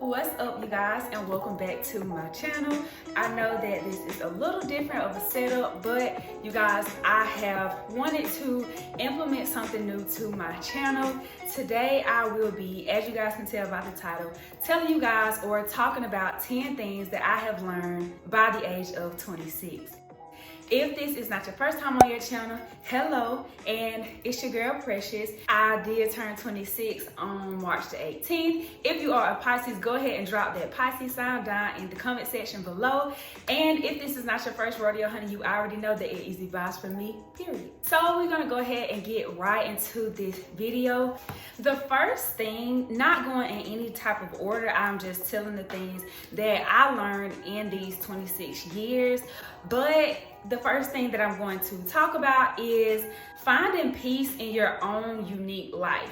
What's up, you guys, and welcome back to my channel. I know that this is a little different of a setup, but you guys, I have wanted to implement something new to my channel. Today I will be, as you guys can tell by the title, telling you guys or talking about 10 things that I have learned by the age of 26. If this is not your first time on your channel, hello, and it's your girl Precious. I did turn 26 on March the 18th. If you are a Pisces, go ahead and drop that Pisces sign down in the comment section below. And if this is not your first rodeo, honey, you already know that it is the vibes for me, period. So we're gonna go ahead and get right into this video. The first thing, not going in any type of order, I'm just telling the things that I learned in these 26 years. But the first thing that I'm going to talk about is finding peace in your own unique life.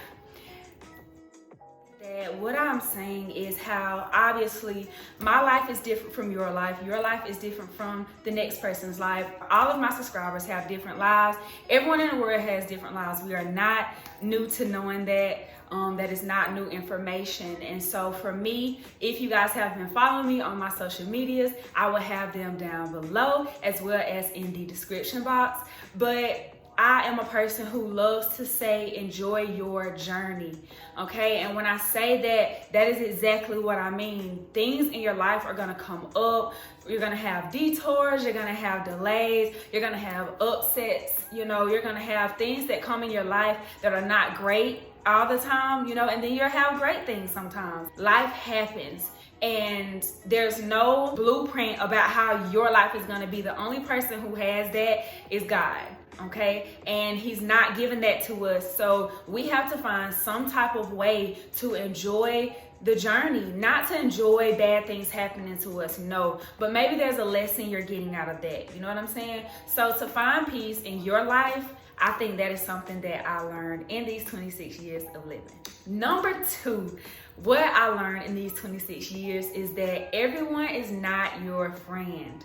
What I'm saying is how obviously my life is different from your life is different from the next person's life. All of my subscribers have different lives. Everyone in the world has different lives. We are not new to knowing that. That is not new information. And so for me, if you guys have been following me on my social medias, I will have them down below as well as in the description box. But I am a person who loves to say, enjoy your journey, okay? And when I say that, that is exactly what I mean. Things in your life are gonna come up. You're gonna have detours, you're gonna have delays, you're gonna have upsets, you're gonna have things that come in your life that are not great all the time, and then you'll have great things sometimes. Life happens. And there's no blueprint about how your life is gonna be. The only person who has that is God. Okay, and he's not giving that to us, so we have to find some type of way to enjoy the journey, not to enjoy bad things happening to us, no, but maybe there's a lesson you're getting out of that, you know what I'm saying? So to find peace in your life, I think that is something that I learned in these 26 years of living. Number two, what I learned in these 26 years is that everyone is not your friend.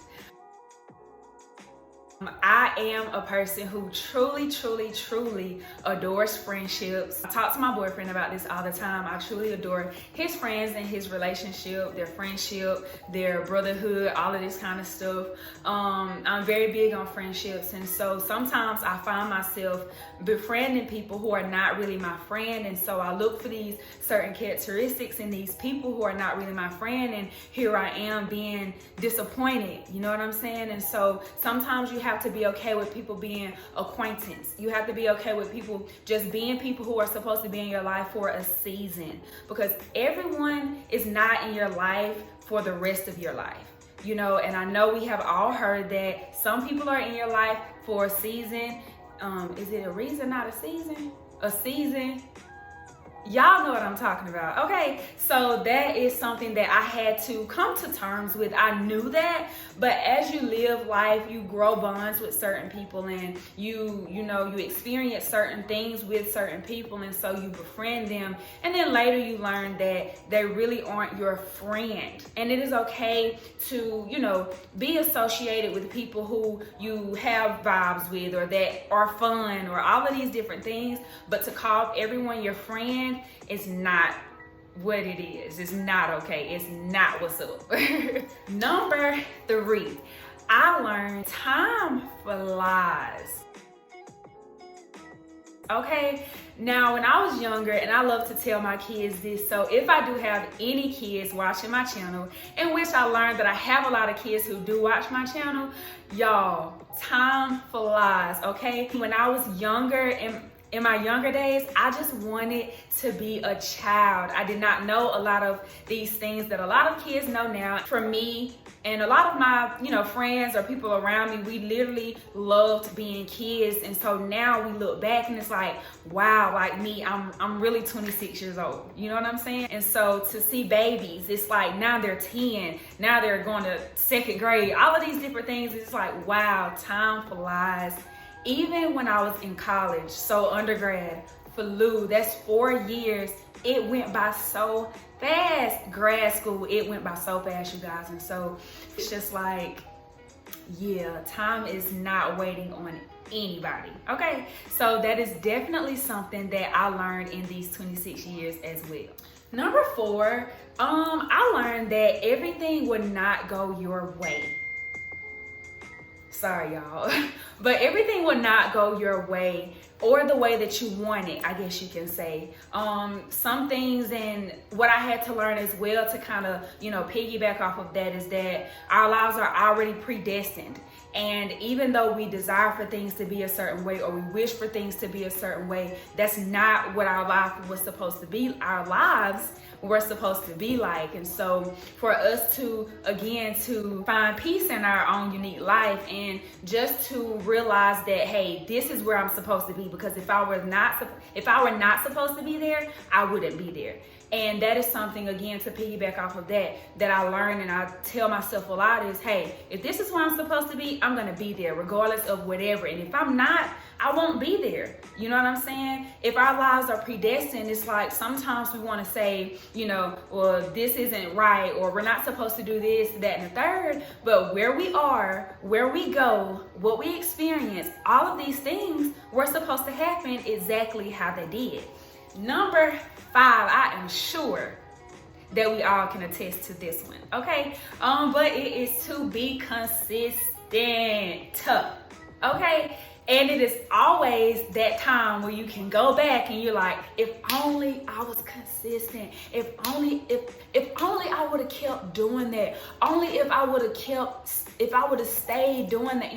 I am a person who truly adores friendships. I talk to my boyfriend about this all the time. I truly adore his friends and his relationship, their friendship, their brotherhood, all of this kind of stuff. I'm very big on friendships, and so sometimes I find myself befriending people who are not really my friend, and so I look for these certain characteristics in these people who are not really my friend, and here I am being disappointed, you know what I'm saying? And so sometimes you have to be okay with people being acquaintance. You have to be okay with people just being people who are supposed to be in your life for a season, because everyone is not in your life for the rest of your life. And I know we have all heard that some people are in your life for a season. Is it a reason, not a season? A season. Y'all know what I'm talking about. Okay, so that is something that I had to come to terms with. I knew that, but as you live life, you grow bonds with certain people, and you experience certain things with certain people, and so you befriend them, and then later you learn that they really aren't your friend. And it is okay to, be associated with people who you have vibes with or that are fun or all of these different things, but to call everyone your friend, it's not what it is. It's not okay. It's not what's up. Number three, I learned time flies. Okay, now when I was younger, and I love to tell my kids this, so if I do have any kids watching my channel, in which I learned that I have a lot of kids who do watch my channel, y'all, time flies, okay? When I was younger, in my younger days, I just wanted to be a child. I did not know a lot of these things that a lot of kids know now. For me and a lot of my, friends or people around me, we literally loved being kids. And so now we look back and it's like, wow, like me, I'm really 26 years old. You know what I'm saying? And so to see babies, it's like now they're 10, now they're going to second grade, all of these different things. It's like, wow, time flies. Even when I was in college, so undergrad, flew, that's 4 years, it went by so fast. Grad school, it went by so fast, you guys. And so it's just like, yeah, time is not waiting on anybody. Okay, so that is definitely something that I learned in these 26 years as well. Number 4, I learned that everything would not go your way. Sorry, y'all. But everything will not go your way or the way that you want it, I guess you can say. Some things, and what I had to learn as well to kind of, piggyback off of that, is that our lives are already predestined. And even though we desire for things to be a certain way, or we wish for things to be a certain way, that's not what our life was supposed to be. Our lives were supposed to be like. And so for us to, again, to find peace in our own unique life, and just to realize that, hey, this is where I'm supposed to be, because if I were not supposed to be there, I wouldn't be there. And that is something, again, to piggyback off of that I learned, and I tell myself a lot, is, hey, if this is where I'm supposed to be, I'm gonna be there regardless of whatever. And if I'm not, I won't be there. You know what I'm saying? If our lives are predestined, it's like sometimes we want to say, well, this isn't right, or we're not supposed to do this, that, and the third. But where we are, where we go, what we experience, all of these things were supposed to happen exactly how they did. Number 5, I am sure that we all can attest to this one, okay? But it is to be consistent, okay? And it is always that time where you can go back and you're like, if only I was consistent, if only I would have kept doing that, only if I would have stayed doing that,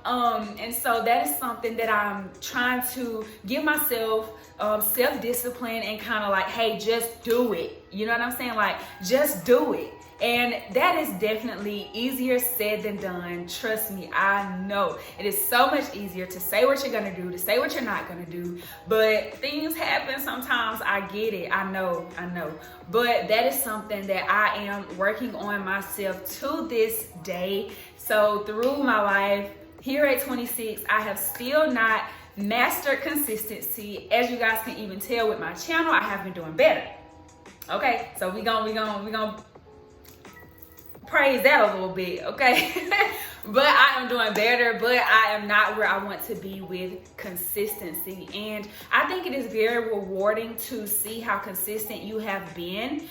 and so that is something that I'm trying to give myself self-discipline, and kind of like, hey, just do it. You know what I'm saying? Like, just do it. And that is definitely easier said than done. Trust me, I know. It is so much easier to say what you're gonna do, to say what you're not gonna do. But things happen sometimes. I get it. I know. But that is something that I am working on myself to this day. So through my life, here at 26, I have still not mastered consistency. As you guys can even tell with my channel, I have been doing better. Okay, so we gonna praise that a little bit, okay? But I am doing better, but I am not where I want to be with consistency. And I think it is very rewarding to see how consistent you have been,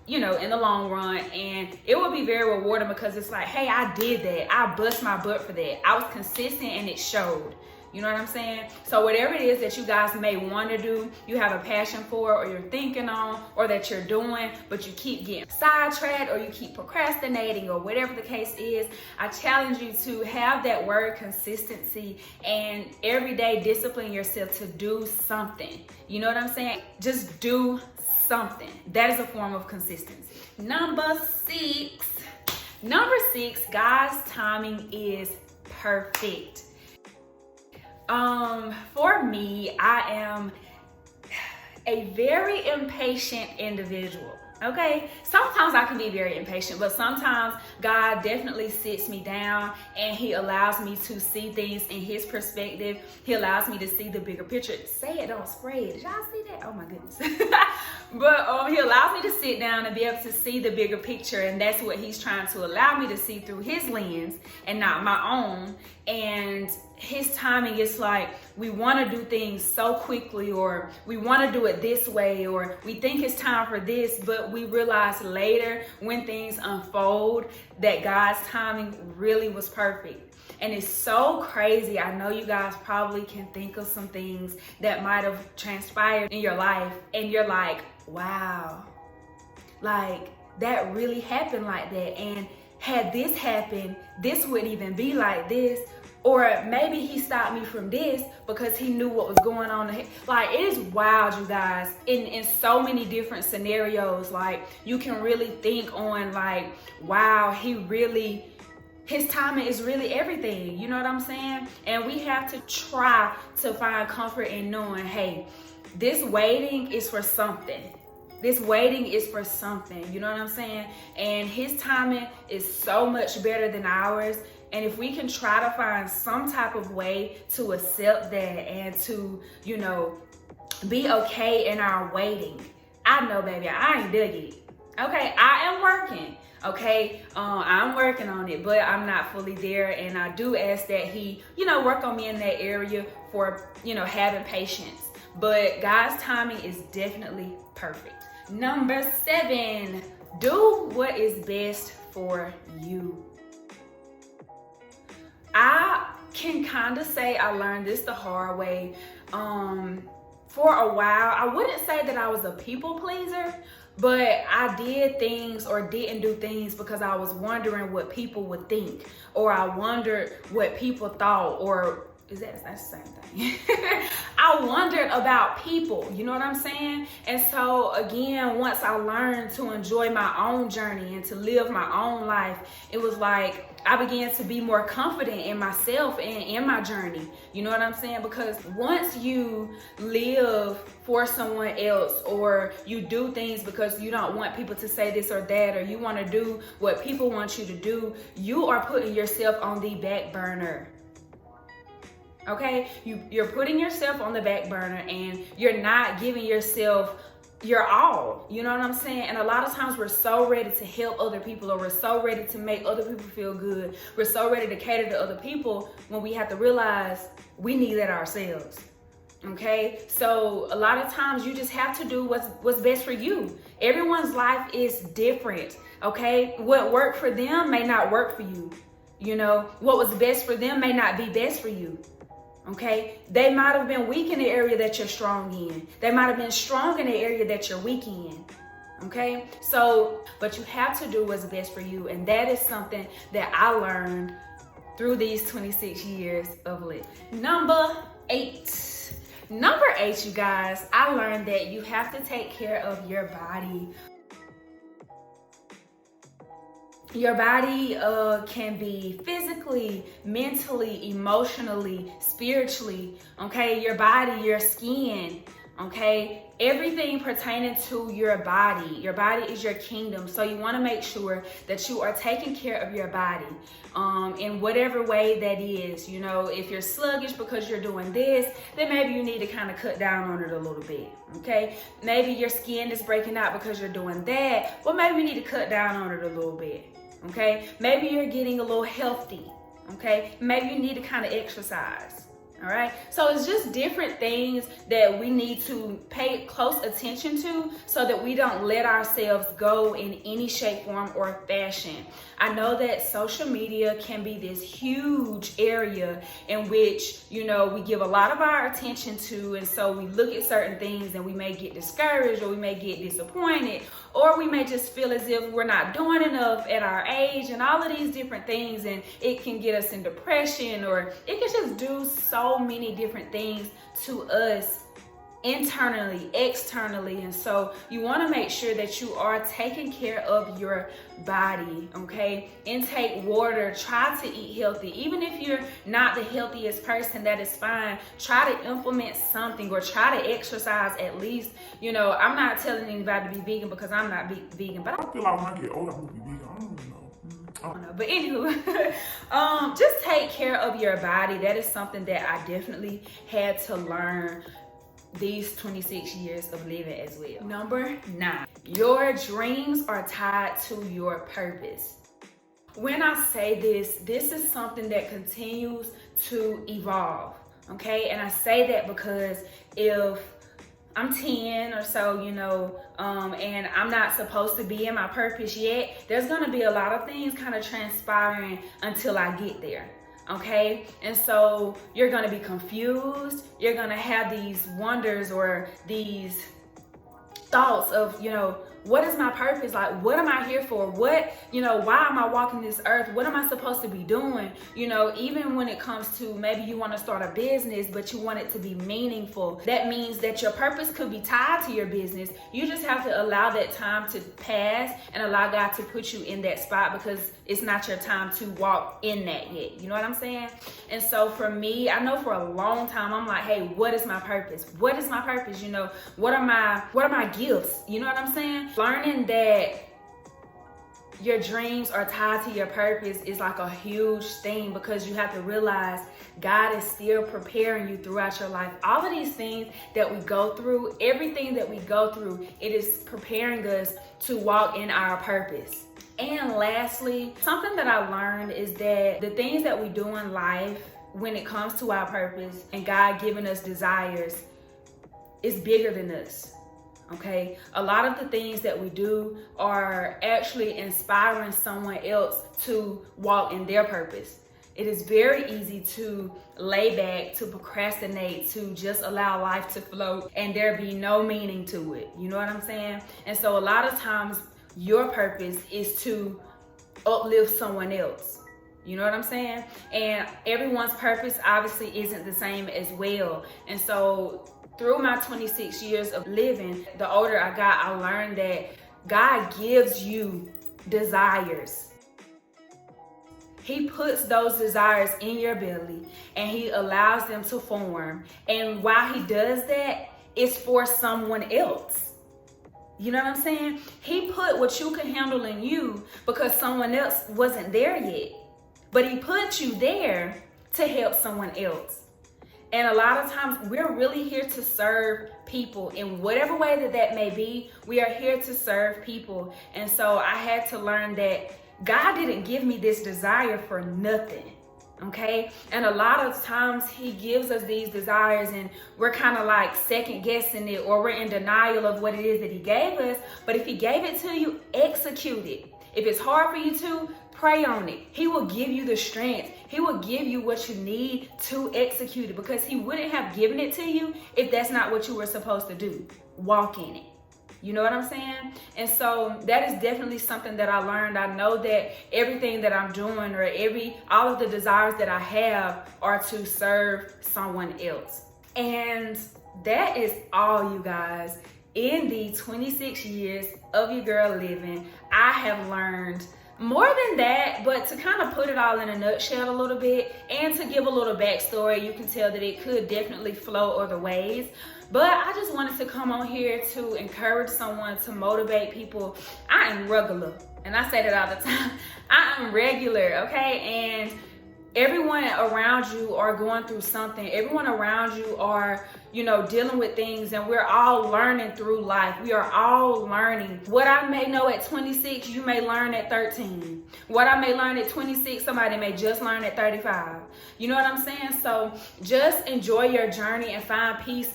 in the long run. And it will be very rewarding, because it's like, hey, I did that. I bust my butt for that. I was consistent and it showed. You know what I'm saying? So whatever it is that you guys may want to do, you have a passion for, or you're thinking on, or that you're doing, but you keep getting sidetracked, or you keep procrastinating, or whatever the case is, I challenge you to have that word consistency, and every day discipline yourself to do something. You know what I'm saying? Just do something. That is a form of consistency. Number 6, God's timing is perfect. For me, I am a very impatient individual. Okay, sometimes I can be very impatient, but sometimes God definitely sits me down and he allows me to see things in his perspective. He allows me to see the bigger picture. Say it, don't spray it. Did y'all see that? Oh my goodness. But he allows me to sit down and be able to see the bigger picture, and that's what he's trying to allow me to see through his lens and not my own. And his timing is like, we want to do things so quickly, or we want to do it this way, or we think it's time for this, but we realize later when things unfold that God's timing really was perfect. And it's so crazy. I know you guys probably can think of some things that might have transpired in your life, and you're like, wow, like that really happened like that. And had this happened, this wouldn't even be like this. Or maybe he stopped me from this because he knew what was going on. Like, it is wild, you guys, in so many different scenarios. Like, you can really think on like, wow, his timing is really everything. You know what I'm saying? And we have to try to find comfort in knowing, hey, this waiting is for something. This waiting is for something. You know what I'm saying? And his timing is so much better than ours. And if we can try to find some type of way to accept that and to, be okay in our waiting. I know, baby, I ain't dug it. Okay, I am working. Okay, I'm working on it, but I'm not fully there. And I do ask that he, work on me in that area for, having patience. But God's timing is definitely perfect. Number 7, do what is best for you. I can kind of say I learned this the hard way. For a while, I wouldn't say that I was a people pleaser, but I did things or didn't do things because I was wondering what people would think, or I wondered what people thought, or that's the same thing. I wondered about people, you know what I'm saying? And so again, once I learned to enjoy my own journey and to live my own life, it was like I began to be more confident in myself and in my journey. You know what I'm saying? Because once you live for someone else, or you do things because you don't want people to say this or that, or you want to do what people want you to do, you are putting yourself on the back burner. Okay, you're putting yourself on the back burner, and you're not giving yourself your all. You know what I'm saying? And a lot of times we're so ready to help other people, or we're so ready to make other people feel good. We're so ready to cater to other people when we have to realize we need that ourselves. Okay, so a lot of times you just have to do what's best for you. Everyone's life is different. Okay, what worked for them may not work for you. You know, what was best for them may not be best for you. Okay, they might have been weak in the area that you're strong in. They might have been strong in the area that you're weak in. Okay, so, but you have to do what's best for you. And that is something that I learned through these 26 years of living. Number 8, you guys, I learned that you have to take care of your body. Your body can be physically, mentally, emotionally, spiritually, okay? Your body, your skin, okay? Everything pertaining to your body. Your body is your kingdom. So you want to make sure that you are taking care of your body in whatever way that is. You know, if you're sluggish because you're doing this, then maybe you need to kind of cut down on it a little bit, okay? Maybe your skin is breaking out because you're doing that. Well, maybe you need to cut down on it a little bit. Okay, maybe you're getting a little healthy. Okay, maybe you need to kind of exercise. All right, so it's just different things that we need to pay close attention to so that we don't let ourselves go in any shape, form, or fashion. I know that social media can be this huge area in which, you know, we give a lot of our attention to, and so we look at certain things and we may get discouraged, or we may get disappointed, or we may just feel as if we're not doing enough at our age, and all of these different things, and it can get us in depression, or it can just do so many different things to us internally, externally. And so you want to make sure that you are taking care of your body, okay? Intake water, try to eat healthy. Even if you're not the healthiest person, that is fine. Try to implement something, or try to exercise at least. You know, I'm not telling anybody to be vegan because I'm not vegan, but I feel like when I get older, I'm gonna be vegan. I don't know. But anywho, just take care of your body. That is something that I definitely had to learn these 26 years of living as well. Number 9, your dreams are tied to your purpose. When I say this is something that continues to evolve, okay? And I say that because if I'm 10 or so, you know, and I'm not supposed to be in my purpose yet, there's gonna be a lot of things kind of transpiring until I get there. Okay, and so you're gonna be confused. You're gonna have these wonders or these thoughts of, you know, what is my purpose? Like, what am I here for? What, you know, why am I walking this earth? What am I supposed to be doing? You know, even when it comes to maybe you want to start a business, but you want it to be meaningful. That means that your purpose could be tied to your business. You just have to allow that time to pass and allow God to put you in that spot, because it's not your time to walk in that yet. You know what I'm saying? And so for me, I know for a long time, I'm like, hey, what is my purpose? What is my purpose? You know, what are my gifts? You know what I'm saying? Learning that your dreams are tied to your purpose is like a huge thing, because you have to realize God is still preparing you throughout your life. All of these things that we go through, everything that we go through, it is preparing us to walk in our purpose. And lastly, something that I learned is that the things that we do in life, when it comes to our purpose and God giving us desires, is bigger than us. Okay, a lot of the things that we do are actually inspiring someone else to walk in their purpose. It is very easy to lay back, to procrastinate, to just allow life to flow and there be no meaning to it. You know what I'm saying? And so a lot of times your purpose is to uplift someone else. You know what I'm saying? And everyone's purpose obviously isn't the same as well. And so through my 26 years of living, the older I got, I learned that God gives you desires. He puts those desires in your belly and he allows them to form. And while he does that, it's for someone else. You know what I'm saying? He put what you can handle in you because someone else wasn't there yet. But he put you there to help someone else. And a lot of times we're really here to serve people in whatever way that may be. We are here to serve people. And so I had to learn that God didn't give me this desire for nothing. Okay. And a lot of times he gives us these desires and we're kind of like second guessing it, or we're in denial of what it is that he gave us. But if he gave it to you, execute it. If it's hard for you to, pray on it. He will give you the strength. He will give you what you need to execute it, because he wouldn't have given it to you if that's not what you were supposed to do. Walk in it. You know what I'm saying? And so that is definitely something that I learned. I know that everything that I'm doing, or all of the desires that I have, are to serve someone else. And that is all, you guys. In the 26 years of your girl living, I have learned more than that, but to kind of put it all in a nutshell a little bit and to give a little backstory, you can tell that it could definitely flow other ways. But I just wanted to come on here to encourage someone, to motivate people. I am regular, and I say that all the time. I am regular, okay? And everyone around you are going through something. Everyone around you are, dealing with things, and we're all learning through life. We are all learning. What I may know at 26, you may learn at 13. What I may learn at 26, somebody may just learn at 35. You know what I'm saying? So just enjoy your journey and find peace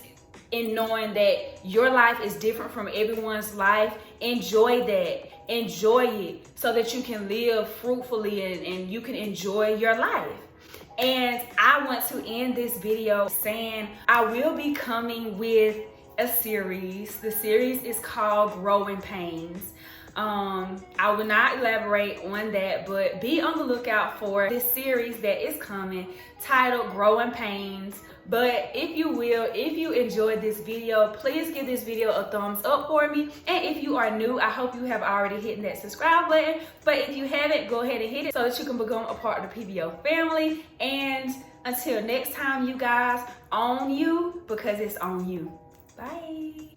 in knowing that your life is different from everyone's life. Enjoy that. Enjoy it so that you can live fruitfully and you can enjoy your life. And I want to end this video saying I will be coming with a series. The series is called Growing Pains. I will not elaborate on that, but be on the lookout for this series that is coming titled Growing Pains. But if you enjoyed this video, please give this video a thumbs up for me. And if you are new, I hope you have already hit that subscribe button. But if you haven't, go ahead and hit it so that you can become a part of the PVO family. And until next time, you guys, own you, because it's on you. Bye.